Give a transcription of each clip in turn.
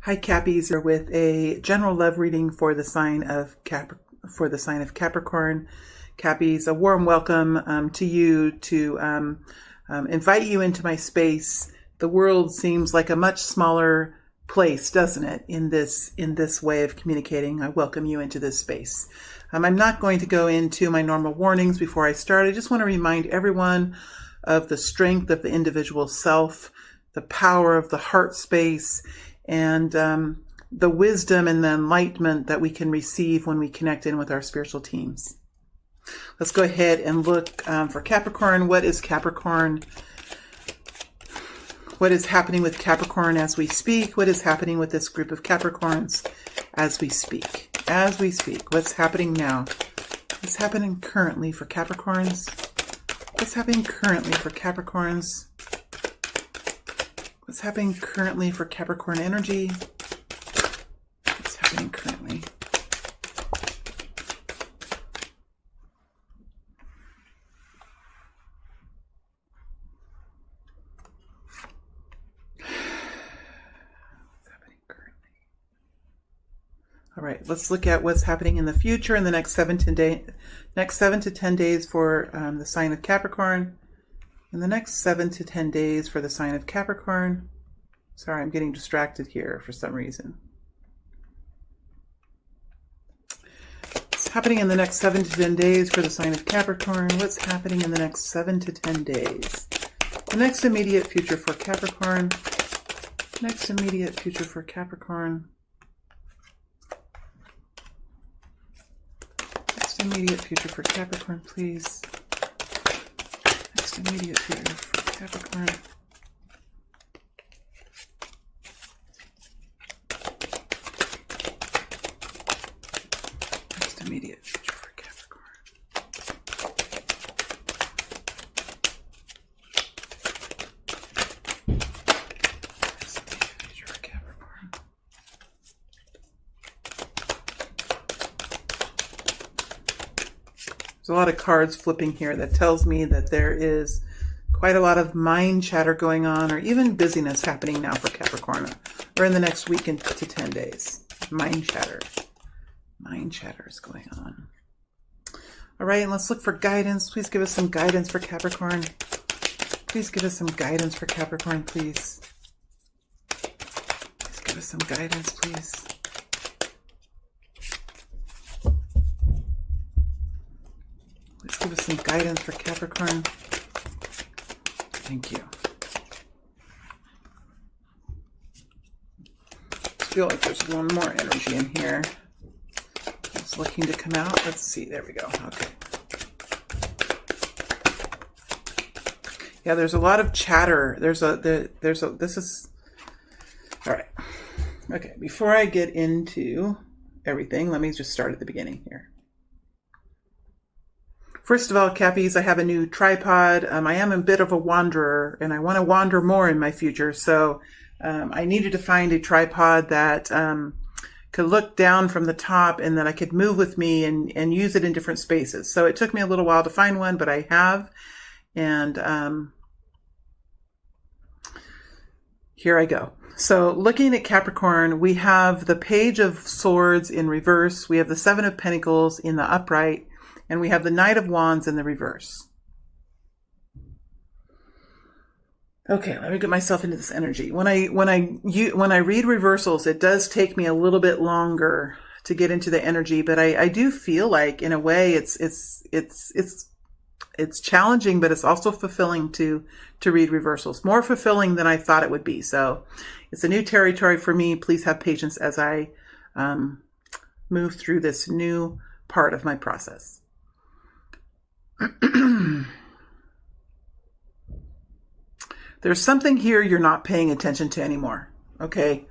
Hi, Cappies, are with a general love reading for the sign of Capricorn. Cappies, a warm welcome to you to invite you into my space. The world seems like a much smaller place, doesn't it? In this way of communicating, I welcome you into this space. I'm not going to go into my normal warnings before I start. I just want to remind everyone of the strength of the individual self, the power of the heart space, and the wisdom and the enlightenment that we can receive when we connect in with our spiritual teams. Let's go ahead and look for Capricorn. What is Capricorn? What is happening with Capricorn as we speak? What is happening with this group of Capricorns as we speak? As we speak, what's happening now? What's happening currently for Capricorns? What's happening currently for Capricorns? What's happening currently for Capricorn energy? What's happening currently? All right, let's look at what's happening in the future in the next 7 to 10 days for the sign of Capricorn. In the next 7 to 10 days for the sign of Capricorn. Sorry, I'm getting distracted here for some reason. What's happening in the next 7 to 10 days for the sign of Capricorn? What's happening in the next 7 to 10 days? The next immediate future for Capricorn. Next immediate future for Capricorn. Next immediate future for Capricorn, please. Immediate future for Capricorn. Next immediate future for Capricorn. Next immediate future for Capricorn. There's a lot of cards flipping here that tells me that there is quite a lot of mind chatter going on, or even busyness happening now for Capricorn, or in the next week to 10 days. Mind chatter is going on. All right, and let's look for guidance. Please give us some guidance for Capricorn. Please give us some guidance for Capricorn, please. Please give us some guidance, please. Please give us some guidance for Capricorn. Thank you. I feel like there's one more energy in here. It's looking to come out. Let's see. There we go. Okay. Yeah, there's a lot of chatter. This is all right. Okay, before I get into everything, let me just start at the beginning here. First of all, Cappies, I have a new tripod. I am a bit of a wanderer, and I want to wander more in my future. So I needed to find a tripod that could look down from the top and that I could move with me and use it in different spaces. So it took me a little while to find one, but I have. And here I go. So looking at Capricorn, we have the Page of Swords in reverse. We have the Seven of Pentacles in the upright. And we have the Knight of Wands in the reverse. Okay, let me get myself into this energy. When I read reversals, it does take me a little bit longer to get into the energy, but I do feel like, in a way, it's challenging, but it's also fulfilling to read reversals. More fulfilling than I thought it would be. So it's a new territory for me. Please have patience as I move through this new part of my process. There's something here you're not paying attention to anymore, okay?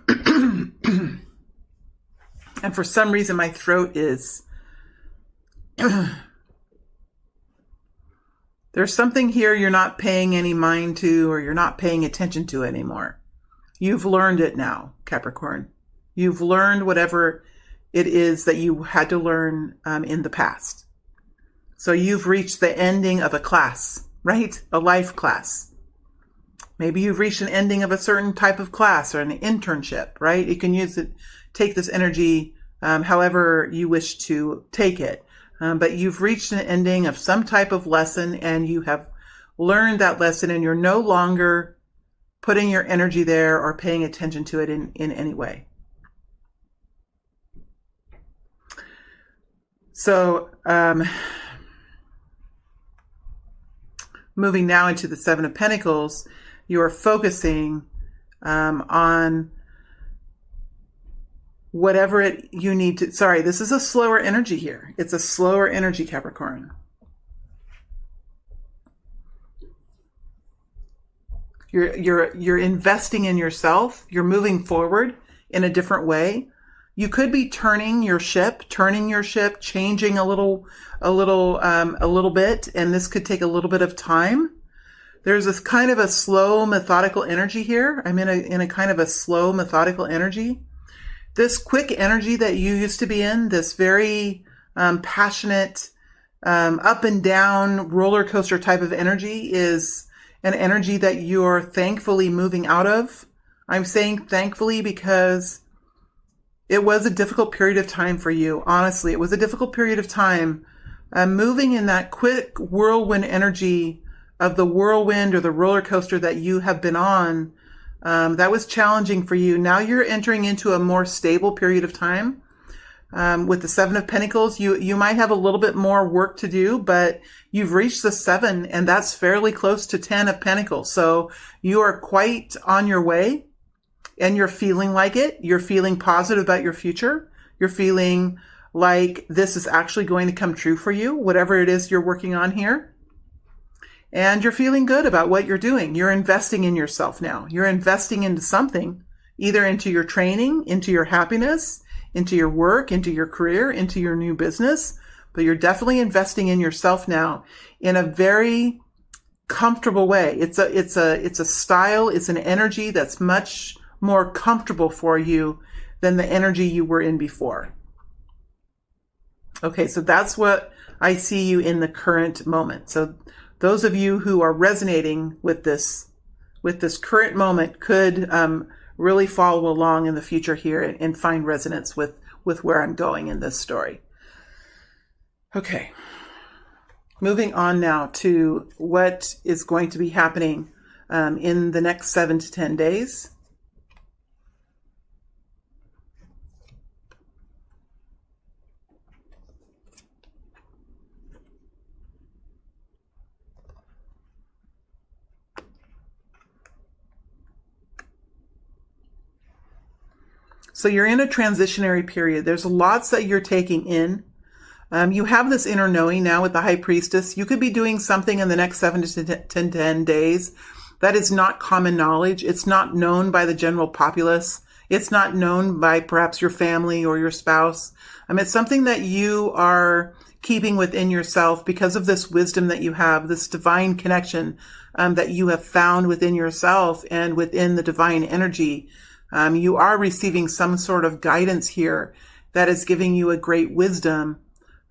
And for some reason, my throat is... There's something here you're not paying any mind to, or you're not paying attention to anymore. You've learned it now, Capricorn. You've learned whatever it is that you had to learn in the past. So you've reached the ending of a class, right? A life class. Maybe you've reached an ending of a certain type of class or an internship, right? You can use it, take this energy however you wish to take it. But you've reached an ending of some type of lesson and you have learned that lesson and you're no longer putting your energy there or paying attention to it in any way. So, moving now into the Seven of Pentacles, you are focusing on whatever you need to. Sorry, this is a slower energy here. It's a slower energy, Capricorn. You're investing in yourself. You're moving forward in a different way. You could be turning your ship, changing a little bit, and this could take a little bit of time. There's this kind of a slow, methodical energy here. I'm in a kind of a slow, methodical energy. This quick energy that you used to be in, this very passionate, up and down roller coaster type of energy, is an energy that you're thankfully moving out of. I'm saying thankfully because it was a difficult period of time for you. Honestly, it was a difficult period of time. Moving in that quick whirlwind energy of the whirlwind or the roller coaster that you have been on, that was challenging for you. Now you're entering into a more stable period of time. With the Seven of Pentacles, you might have a little bit more work to do, but you've reached the 7, and that's fairly close to 10 of Pentacles. So you are quite on your way, and you're feeling like it. You're feeling positive about your future. You're feeling like this is actually going to come true for you, whatever it is you're working on here. And you're feeling good about what you're doing. You're investing in yourself now. You're investing into something, either into your training, into your happiness, into your work, into your career, into your new business. But you're definitely investing in yourself now in a very comfortable way. It's a style, it's an energy that's much more comfortable for you than the energy you were in before. Okay, so that's what I see you in the current moment. So those of you who are resonating with this current moment could really follow along in the future here and find resonance with where I'm going in this story. Okay, moving on now to what is going to be happening in the next 7 to 10 days. So you're in a transitionary period. There's lots that you're taking in. You have this inner knowing now with the High Priestess. You could be doing something in the next 7 to 10 days that is not common knowledge. It's not known by the general populace. It's not known by perhaps your family or your spouse. It's something that you are keeping within yourself because of this wisdom that you have, this divine connection that you have found within yourself and within the divine energy. You are receiving some sort of guidance here that is giving you a great wisdom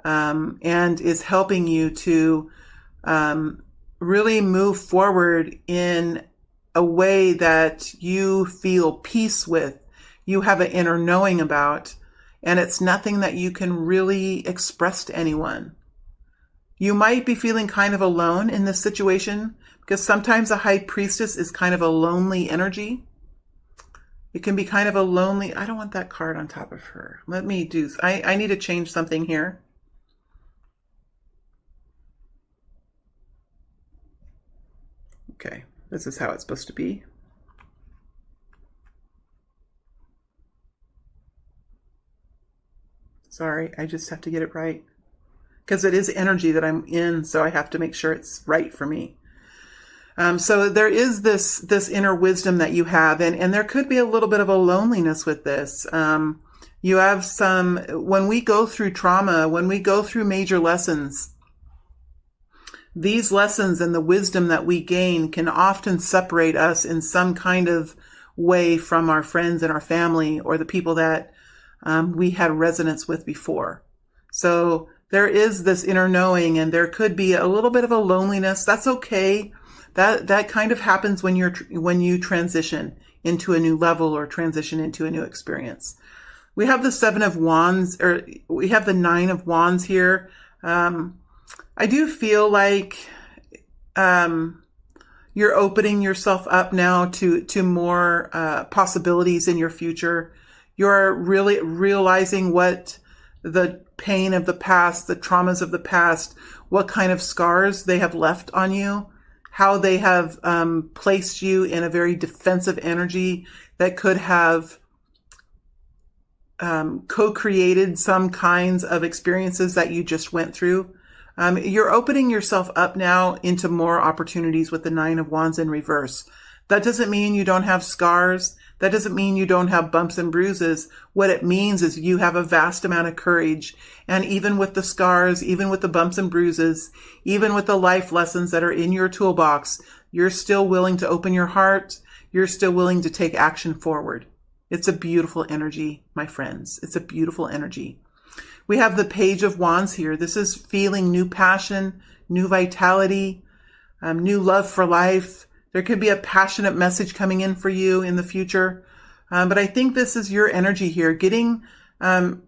and is helping you to really move forward in a way that you feel peace with, you have an inner knowing about, and it's nothing that you can really express to anyone. You might be feeling kind of alone in this situation because sometimes a High Priestess is kind of a lonely energy. It can be kind of a lonely, I don't want that card on top of her. Let me do, I need to change something here. Okay, this is how it's supposed to be. Sorry, I just have to get it right. Because it is energy that I'm in, so I have to make sure it's right for me. So there is this inner wisdom that you have, and there could be a little bit of a loneliness with this. You have when we go through trauma, when we go through major lessons, these lessons and the wisdom that we gain can often separate us in some kind of way from our friends and our family or the people that we had resonance with before. So there is this inner knowing, and there could be a little bit of a loneliness. That's okay. That kind of happens when you transition into a new level or transition into a new experience. We have the Seven of Wands, or we have the Nine of Wands here. I do feel like you're opening yourself up now to more possibilities in your future. You're really realizing what the pain of the past, the traumas of the past, what kind of scars they have left on you, how they have placed you in a very defensive energy that could have co-created some kinds of experiences that you just went through. You're opening yourself up now into more opportunities with the Nine of Wands in reverse. That doesn't mean you don't have scars. That doesn't mean you don't have bumps and bruises. What it means is you have a vast amount of courage. And even with the scars, even with the bumps and bruises, even with the life lessons that are in your toolbox, you're still willing to open your heart. You're still willing to take action forward. It's a beautiful energy, my friends. It's a beautiful energy. We have the Page of Wands here. This is feeling new passion, new vitality, new love for life. There could be a passionate message coming in for you in the future. But I think this is your energy here. Getting, sorry,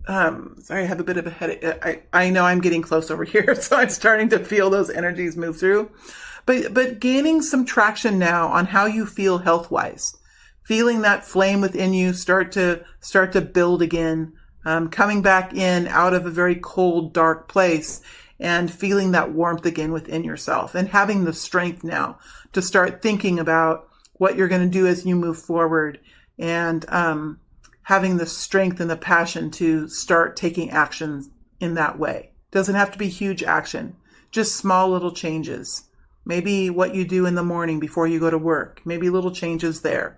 I have a bit of a headache. I know I'm getting close over here, so I'm starting to feel those energies move through. But gaining some traction now on how you feel health-wise. Feeling that flame within you start to build again. Coming back in out of a very cold, dark place and feeling that warmth again within yourself and having the strength now to start thinking about what you're going to do as you move forward and having the strength and the passion to start taking actions in that way. Doesn't have to be huge action, just small little changes. Maybe what you do in the morning before you go to work, maybe little changes there,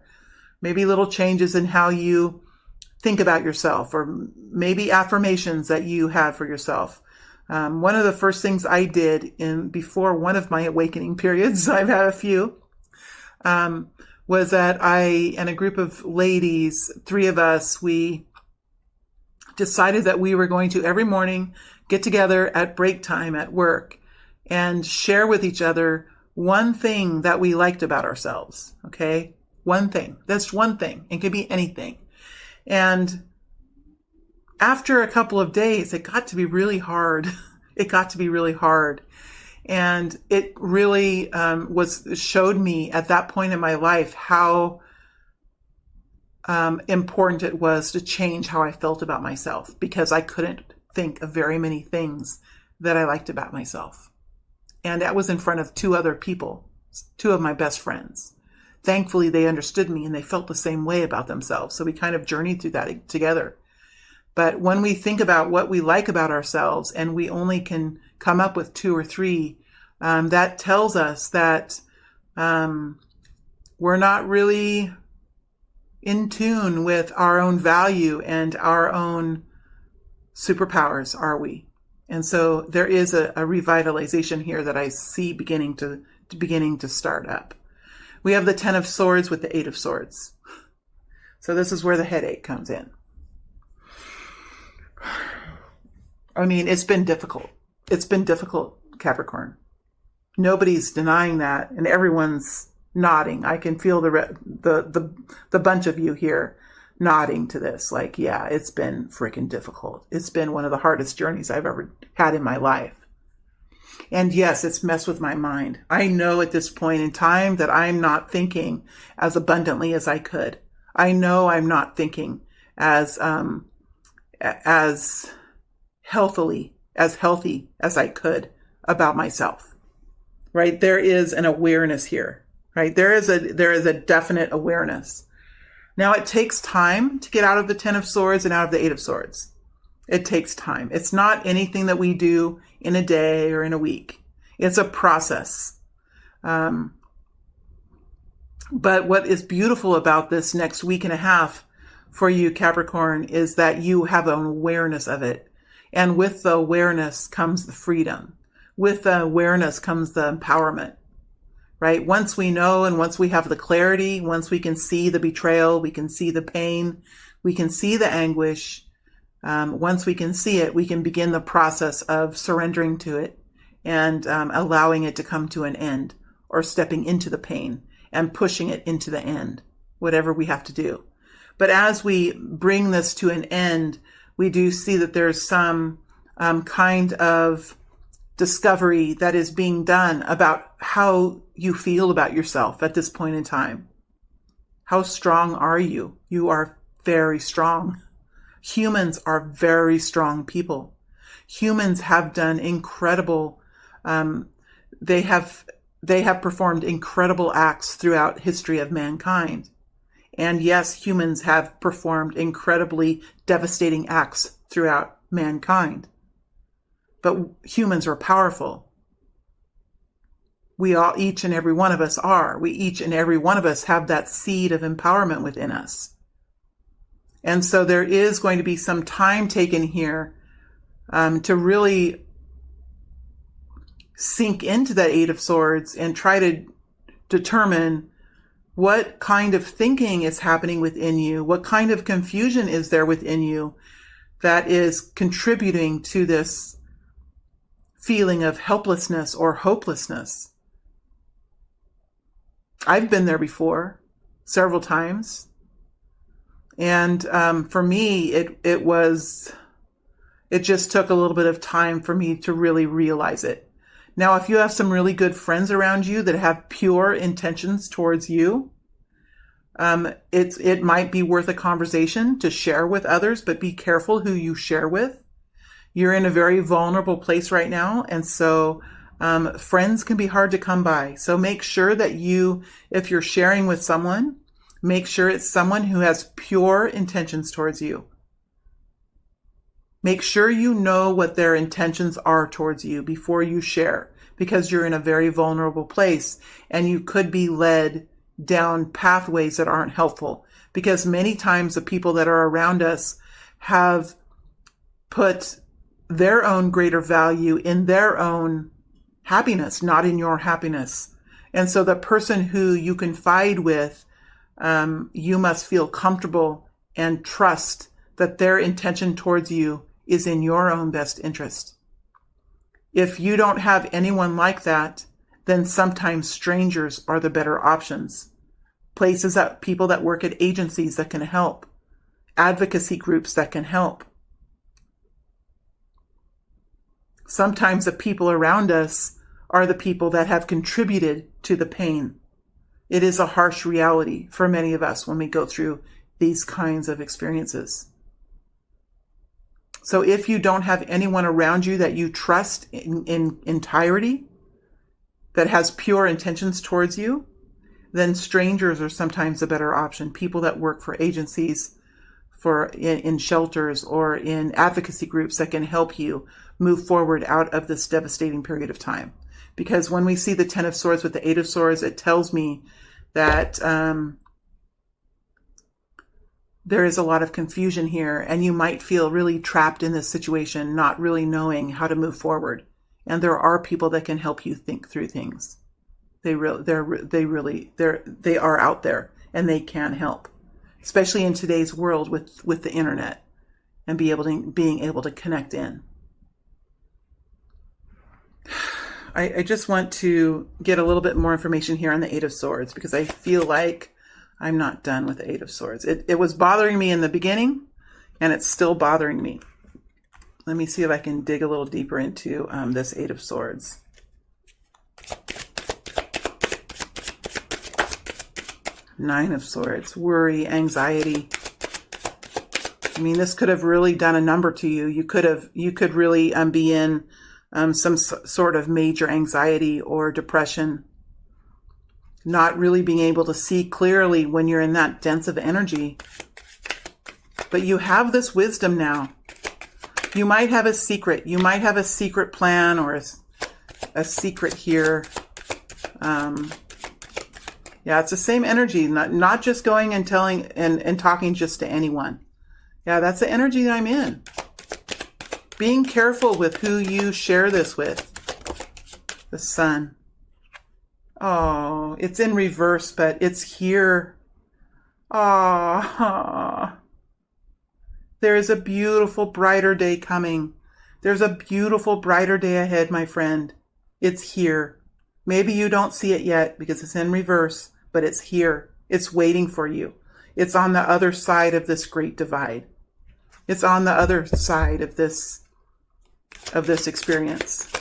maybe little changes in how you think about yourself, or maybe affirmations that you have for yourself. One of the first things I did before one of my awakening periods, I've had a few, was that I and a group of ladies, 3 of us, we decided that we were going to every morning get together at break time at work and share with each other one thing that we liked about ourselves. Okay? One thing. That's one thing. It could be anything. And after a couple of days, it got to be really hard. It got to be really hard. And it really showed me at that point in my life how important it was to change how I felt about myself, because I couldn't think of very many things that I liked about myself. And that was in front of 2 other people, 2 of my best friends. Thankfully, they understood me and they felt the same way about themselves. So we kind of journeyed through that together. But when we think about what we like about ourselves and we only can come up with 2 or 3, that tells us that we're not really in tune with our own value and our own superpowers, are we? And so there is a revitalization here that I see beginning to start up. We have the 10 of Swords with the 8 of Swords. So this is where the headache comes in. I mean, it's been difficult. It's been difficult, Capricorn. Nobody's denying that, and everyone's nodding. I can feel the bunch of you here nodding to this. Like, yeah, it's been freaking difficult. It's been one of the hardest journeys I've ever had in my life. And yes, it's messed with my mind. I know at this point in time that I'm not thinking as abundantly as I could. I know I'm not thinking as healthy as I could about myself. Right? There is an awareness here. Right? There is a definite awareness. Now it takes time to get out of the 10 of Swords and out of the 8 of Swords. It takes time. It's not anything that we do in a day or in a week. It's a process. But what is beautiful about this next week and a half for you, Capricorn, is that you have an awareness of it. And with the awareness comes the freedom. With the awareness comes the empowerment. Right? Once we know and once we have the clarity, once we can see the betrayal, we can see the pain, we can see the anguish. Once we can see it, we can begin the process of surrendering to it and allowing it to come to an end, or stepping into the pain and pushing it into the end, whatever we have to do. But as we bring this to an end, we do see that there's some kind of discovery that is being done about how you feel about yourself at this point in time. How strong are you? You are very strong. Humans are very strong people. Humans have done incredible, they have performed incredible acts throughout history of mankind. And yes, humans have performed incredibly devastating acts throughout mankind. But humans are powerful. We all, each and every one of us are. Each and every one of us have that seed of empowerment within us. And so there is going to be some time taken here to really sink into that Eight of Swords and try to determine what kind of thinking is happening within you, what kind of confusion is there within you that is contributing to this feeling of helplessness or hopelessness. I've been there before, several times. And for me, it just took a little bit of time for me to really realize it. Now, if you have some really good friends around you that have pure intentions towards you, it might be worth a conversation to share with others, but be careful who you share with. You're in a very vulnerable place right now, and so friends can be hard to come by. So make sure that if you're sharing with someone, make sure it's someone who has pure intentions towards you. Make sure you know what their intentions are towards you before you share, because you're in a very vulnerable place and you could be led down pathways that aren't helpful, because many times the people that are around us have put their own greater value in their own happiness, not in your happiness. And so the person who you confide with, you must feel comfortable and trust that their intention towards you is in your own best interest. If you don't have anyone like that, then sometimes strangers are the better options. People that work at agencies that can help, advocacy groups that can help. Sometimes the people around us are the people that have contributed to the pain. It is a harsh reality for many of us when we go through these kinds of experiences. So if you don't have anyone around you that you trust in entirety, that has pure intentions towards you, then strangers are sometimes a better option. People that work for agencies, in shelters or in advocacy groups that can help you move forward out of this devastating period of time. Because when we see the Ten of Swords with the Eight of Swords, it tells me that there is a lot of confusion here, and you might feel really trapped in this situation, not really knowing how to move forward. And there are people that can help you think through things. They are out there, and they can help, especially in today's world with the internet and being able to connect in. I just want to get a little bit more information here on the Eight of Swords, because I feel like I'm not done with the Eight of Swords. It was bothering me in the beginning, and it's still bothering me. Let me see if I can dig a little deeper into this Eight of Swords. Nine of Swords, worry, anxiety. I mean, this could have really done a number to you. You could really be in some sort of major anxiety or depression, not really being able to see clearly when you're in that dense of energy. But you have this wisdom now. You might have a secret. You might have a secret plan or a secret here. Yeah, it's the same energy, not just going and telling and talking just to anyone. Yeah, that's the energy that I'm in. Being careful with who you share this with. The Sun. Oh, it's in reverse, but it's here. Ah, there is a beautiful, brighter day coming. There's a beautiful, brighter day ahead, my friend. It's here. Maybe you don't see it yet because it's in reverse, but it's here. It's waiting for you. It's on the other side of this great divide. It's on the other side of this experience.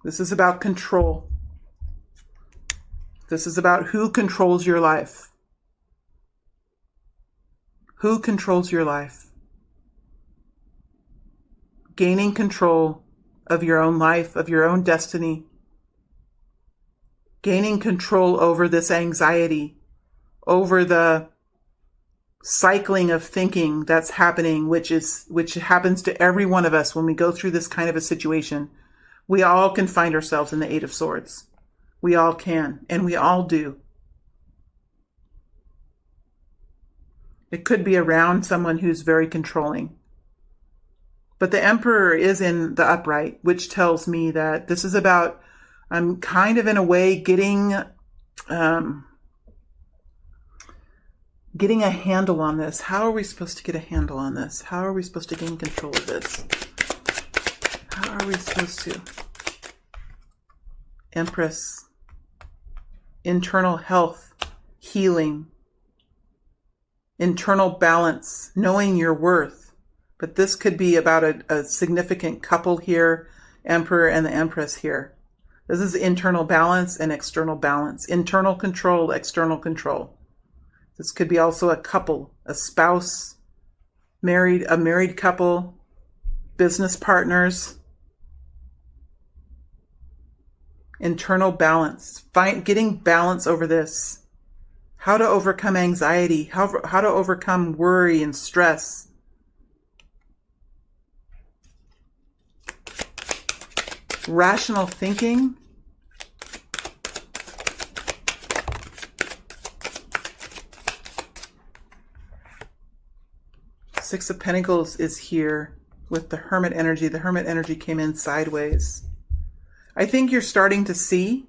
This is about control. This is about who controls your life. Who controls your life? Gaining control of your own life, of your own destiny. Gaining control over this anxiety, over the cycling of thinking that's happening, which happens to every one of us when we go through this kind of a situation. We all can find ourselves in the Eight of Swords. We all can, and we all do. It could be around someone who's very controlling. But the Emperor is in the upright, which tells me that this is about, I'm kind of in a way getting a handle on this. How are we supposed to get a handle on this? How are we supposed to gain control of this? How are we supposed to? Empress, internal health, healing, internal balance, knowing your worth. But this could be about a significant couple here, Emperor and the Empress here. This is internal balance and external balance. Internal control, external control. This could be also a couple, a spouse, a married couple, business partners. Internal balance. Getting balance over this. How to overcome anxiety. How to overcome worry and stress. Rational thinking. Six of Pentacles is here with the Hermit energy. The Hermit energy came in sideways. I think you're starting to see.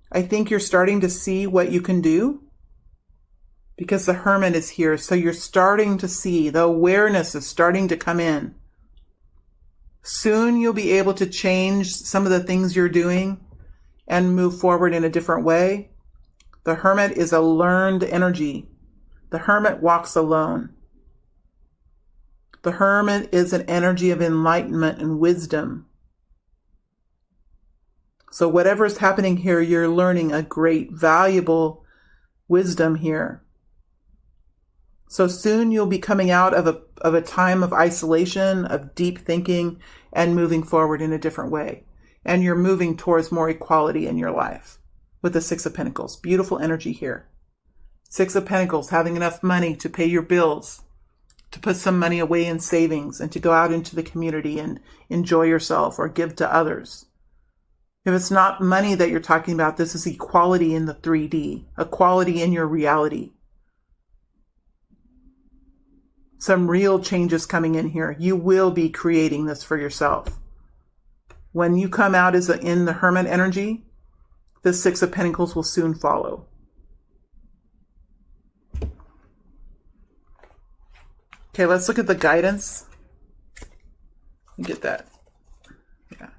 I think you're starting to see what you can do because the Hermit is here. So you're starting to see. The awareness is starting to come in. Soon you'll be able to change some of the things you're doing and move forward in a different way. The Hermit is a learned energy. The Hermit walks alone. The Hermit is an energy of enlightenment and wisdom. So whatever's happening here, you're learning a great, valuable wisdom here. So soon you'll be coming out of a time of isolation, of deep thinking, and moving forward in a different way. And you're moving towards more equality in your life with the Six of Pentacles. Beautiful energy here. Six of Pentacles, having enough money to pay your bills, to put some money away in savings, and to go out into the community and enjoy yourself or give to others. If it's not money that you're talking about, this is equality in the 3D, equality in your reality. Some real changes coming in here. You will be creating this for yourself. When you come out in the Hermit energy, the Six of Pentacles will soon follow. Okay, let's look at the guidance. Get that. Yeah.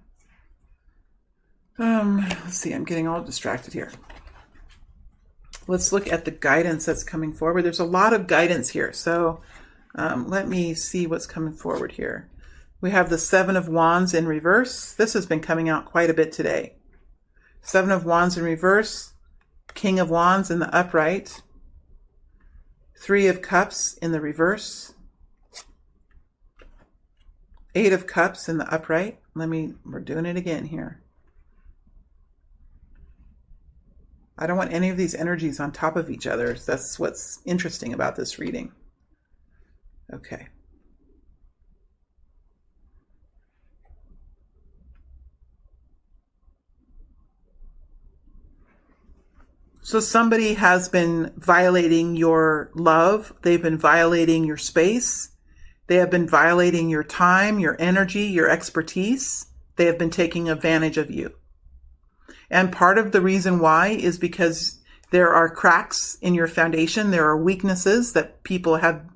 Let's see, I'm getting all distracted here. Let's look at the guidance that's coming forward. There's a lot of guidance here, so let me see what's coming forward here. We have the Seven of Wands in reverse. This has been coming out quite a bit today. Seven of Wands in reverse. King of Wands in the upright. Three of Cups in the reverse. Eight of Cups in the upright. We're doing it again here. I don't want any of these energies on top of each other. That's what's interesting about this reading. Okay. So somebody has been violating your love. They've been violating your space. They have been violating your time, your energy, your expertise. They have been taking advantage of you. And part of the reason why is because there are cracks in your foundation. There are weaknesses that people have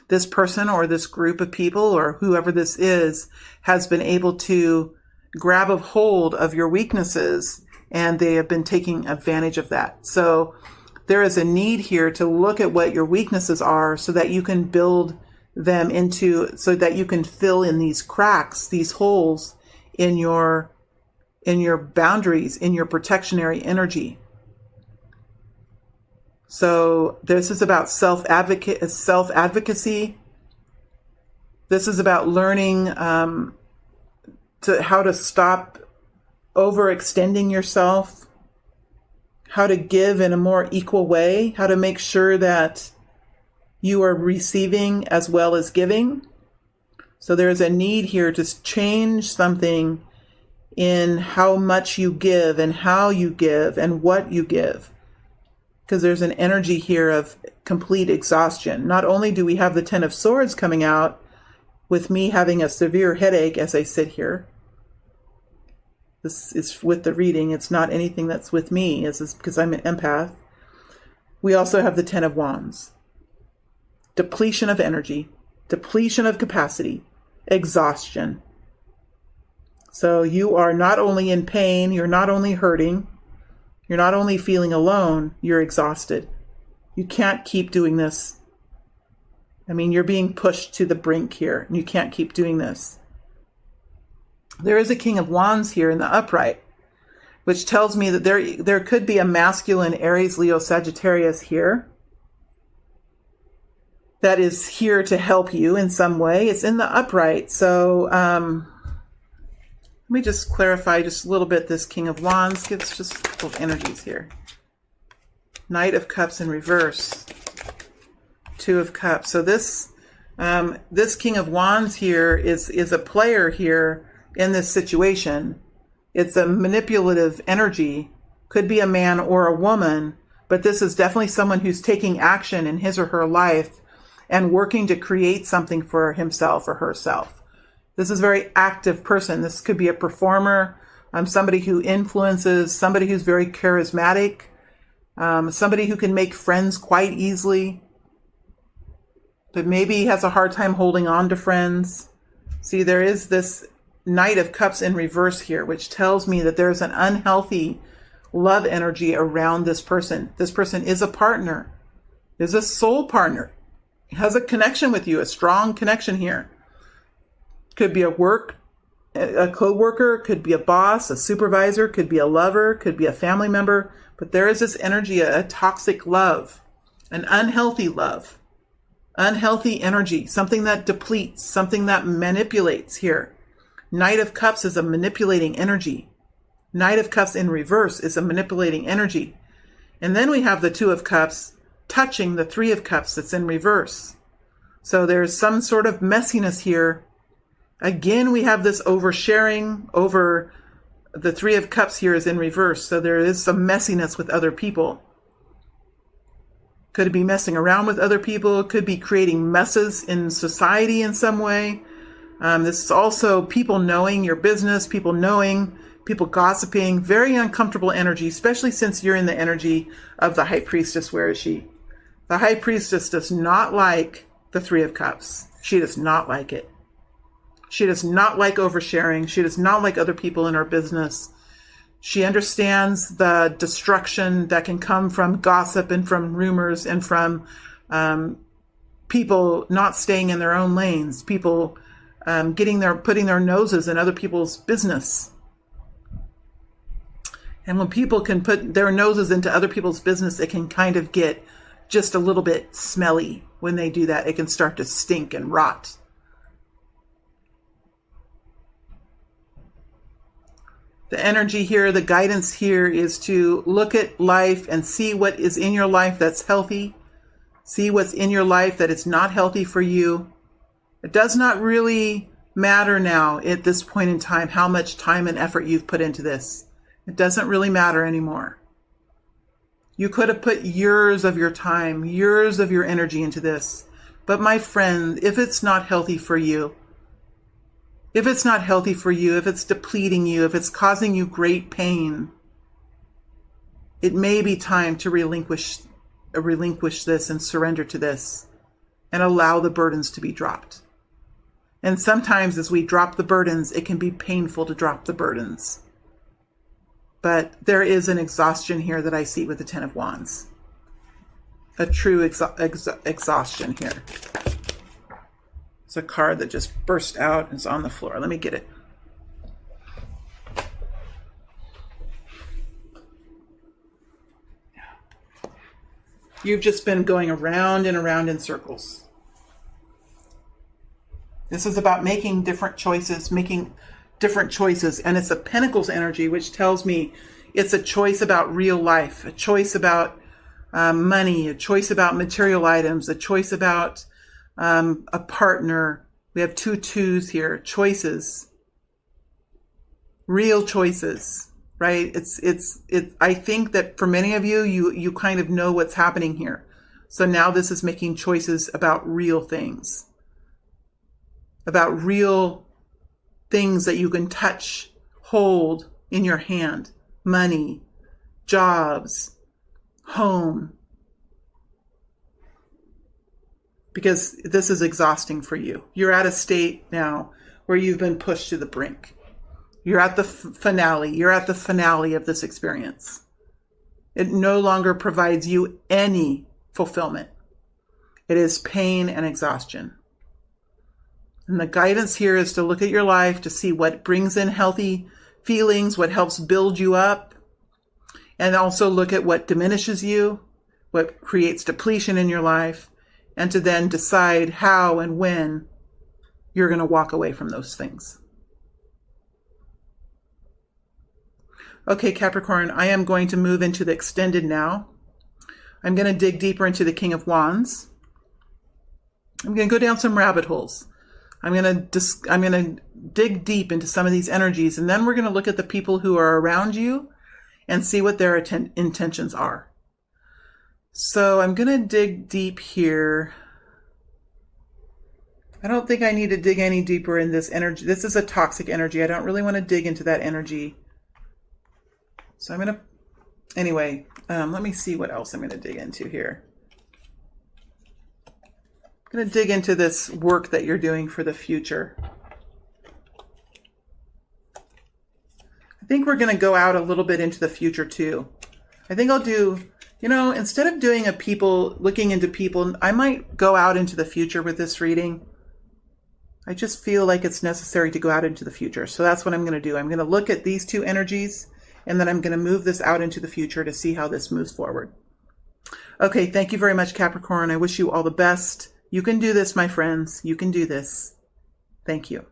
this person or this group of people or whoever this is has been able to grab a hold of your weaknesses, and they have been taking advantage of that. So there is a need here to look at what your weaknesses are so that you can build them into, so that you can fill in these cracks, these holes in your boundaries, in your protectionary energy. So this is about self-advocacy. This is about learning how to stop overextending yourself, how to give in a more equal way, how to make sure that you are receiving as well as giving. So there's a need here to change something in how much you give and how you give and what you give. Because there's an energy here of complete exhaustion. Not only do we have the Ten of Swords coming out, with me having a severe headache as I sit here. This is with the reading. It's not anything that's with me. It's because I'm an empath. We also have the Ten of Wands. Depletion of energy, depletion of capacity, exhaustion. So you are not only in pain, you're not only hurting, you're not only feeling alone, you're exhausted. You can't keep doing this. I mean, you're being pushed to the brink here, and you can't keep doing this. There is a King of Wands here in the upright, which tells me that there could be a masculine Aries, Leo, Sagittarius here that is here to help you in some way. It's in the upright. So let me just clarify just a little bit. This King of Wands gives just a couple of energies here. Knight of Cups in reverse. Two of Cups. So this King of Wands here is a player here in this situation. It's a manipulative energy. Could be a man or a woman, but this is definitely someone who's taking action in his or her life and working to create something for himself or herself. This is a very active person. This could be a performer, somebody who influences, somebody who's very charismatic, somebody who can make friends quite easily, but maybe has a hard time holding on to friends. See, there is this Knight of Cups in reverse here, which tells me that there's an unhealthy love energy around this person. This person is a partner, is a soul partner, has a connection with you, a strong connection here. Could be a co-worker, could be a boss, a supervisor, could be a lover, could be a family member. But there is this energy, a toxic love, an unhealthy love, unhealthy energy, something that depletes, something that manipulates here. Knight of Cups is a manipulating energy. Knight of Cups in reverse is a manipulating energy. And then we have the Two of Cups touching the Three of Cups that's in reverse. So there's some sort of messiness here. Again, we have this oversharing over the Three of Cups here is in reverse. So there is some messiness with other people. Could it be messing around with other people? Could be creating messes in society in some way. This is also people knowing your business, people knowing, people gossiping, very uncomfortable energy, especially since you're in the energy of the High Priestess. Where is she? The High Priestess does not like the Three of Cups. She does not like it. She does not like oversharing. She does not like other people in her business. She understands the destruction that can come from gossip and from rumors and from people not staying in their own lanes, people putting their noses in other people's business. And when people can put their noses into other people's business, it can kind of get just a little bit smelly. When they do that, it can start to stink and rot. The energy here, the guidance here is to look at life and see what is in your life that's healthy. See what's in your life that is not healthy for you. It does not really matter now at this point in time how much time and effort you've put into this. It doesn't really matter anymore. You could have put years of your time, years of your energy into this. But my friend, if it's not healthy for you, if it's depleting you, if it's causing you great pain, it may be time to relinquish this and surrender to this. and allow the burdens to be dropped. And sometimes as we drop the burdens, it can be painful to drop the burdens. But there is an exhaustion here that I see with the Ten of Wands. A true exhaustion here. It's a card that just burst out and is on the floor. Let me get it. You've just been going around and around in circles. This is about making different choices, and it's a Pentacles energy, which tells me it's a choice about real life, a choice about money, a choice about material items, a choice about a partner. We have 2 twos here, choices, real choices, right? I think that for many of you, you kind of know what's happening here. So now this is making choices about real things, about real things that you can touch, hold in your hand, money, jobs, home, because this is exhausting for you. You're at a state now where you've been pushed to the brink. You're at the finale. You're at the finale of this experience. It no longer provides you any fulfillment. It is pain and exhaustion. And the guidance here is to look at your life, to see what brings in healthy feelings, what helps build you up, and also look at what diminishes you, what creates depletion in your life, and to then decide how and when you're going to walk away from those things. Okay, Capricorn, I am going to move into the extended now. I'm going to dig deeper into the King of Wands. I'm going to go down some rabbit holes. I'm going to dig deep into some of these energies, and then we're going to look at the people who are around you and see what their intentions are. So I'm going to dig deep here. I don't think I need to dig any deeper in this energy. This is a toxic energy. I don't really want to dig into that energy. So I'm going to, anyway, let me see what else I'm going to dig into here. I'm going to dig into this work that you're doing for the future. I think we're going to go out a little bit into the future too. I think I'll do, instead of doing looking into people, I might go out into the future with this reading. I just feel like it's necessary to go out into the future. So that's what I'm going to do. I'm going to look at these 2 energies, and then I'm going to move this out into the future to see how this moves forward. Okay, thank you very much, Capricorn. I wish you all the best. You can do this, my friends. You can do this. Thank you.